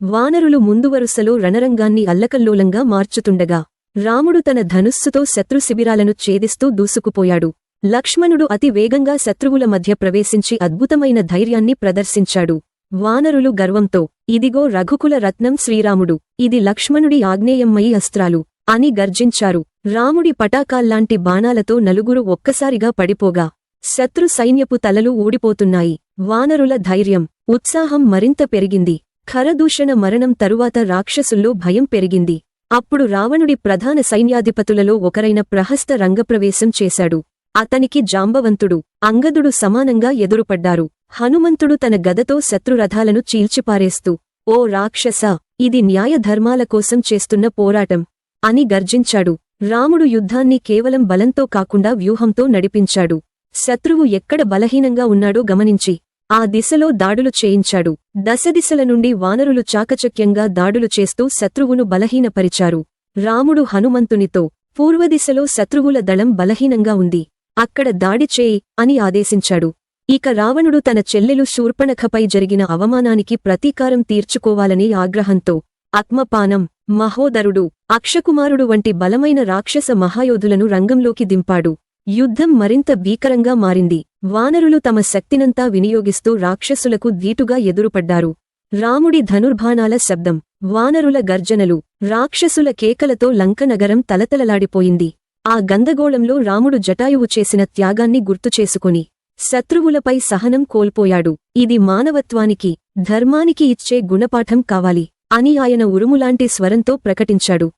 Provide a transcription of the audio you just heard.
వానరులు ముందు వరుసలో రణరంగాన్ని అల్లకల్లోలంగా మార్చుతుండగా రాముడు తన ధనుస్సుతో శత్రు శిబిరాలను ఛేదిస్తూ దూసుకుపోయాడు. లక్ష్మణుడు అతి వేగంగా శత్రువుల మధ్య ప్రవేశించి అద్భుతమైన ధైర్యాన్ని ప్రదర్శించాడు. వానరులు గర్వంతో, ఇదిగో రఘుకుల రత్నం శ్రీరాముడు, ఇది లక్ష్మణుడి ఆగ్నేయమ్మయి అస్త్రాలు అని గర్జించారు. రాముడి పటాకాల్లాంటి బాణాలతో నలుగురు ఒక్కసారిగా పడిపోగా శత్రు సైన్యపు తలలు ఊడిపోతున్నాయి. వానరుల ధైర్యం, ఉత్సాహం మరింత పెరిగింది. ఖరదూషణ మరణం తరువాత రాక్షసుల్లో భయం పెరిగింది. అప్పుడు రావణుడి ప్రధాన సైన్యాధిపతులలో ఒకరైన ప్రహస్త రంగప్రవేశం చేశాడు. అతనికి జాంబవంతుడు, అంగదుడు సమానంగా ఎదురుపడ్డారు. హనుమంతుడు తన గదతో శత్రురథాలను చీల్చిపారేస్తూ, ఓ రాక్షసా, ఇది న్యాయధర్మాల కోసం చేస్తున్న పోరాటం అని గర్జించాడు. రాముడు యుద్ధాన్ని కేవలం బలంతో కాకుండా వ్యూహంతో నడిపించాడు. శత్రువు ఎక్కడ బలహీనంగా ఉన్నాడో గమనించి ఆ దిశలో దాడులు చేయించాడు. దశదిశల నుండి వానరులు చాకచక్యంగా దాడులు చేస్తూ శత్రువును బలహీనపరిచారు. రాముడు హనుమంతునితో, పూర్వదిశలో శత్రువుల దళం బలహీనంగా ఉంది, అక్కడ దాడి చేయి అని ఆదేశించాడు. ఇక రావణుడు తన చెల్లెలు శూర్పణఖపై జరిగిన అవమానానికి ప్రతీకారం తీర్చుకోవాలనే ఆగ్రహంతో ఆత్మపానం, మహోదరుడు, అక్షకుమారుడు వంటి బలమైన రాక్షస మహాయోధులను రంగంలోకి దింపాడు. యుద్ధం మరింత భీకరంగా మారింది. వానరులు తమ శక్తినంతా వినియోగిస్తూ రాక్షసులకు ధీటుగా ఎదురుపడ్డారు. రాముడి ధనుర్బాణాల శబ్దం, వానరుల గర్జనలు, రాక్షసుల కేకలతో లంకనగరం తలతలలాడిపోయింది. ఆ గందగోళంలో రాముడు జటాయువు చేసిన త్యాగాన్ని గుర్తుచేసుకుని శత్రువులపై సహనం కోల్పోయాడు. ఇది మానవత్వానికి, ధర్మానికి ఇచ్చే గుణపాఠం కావాలి అని ఆయన ఉరుములాంటి స్వరంతో ప్రకటించాడు.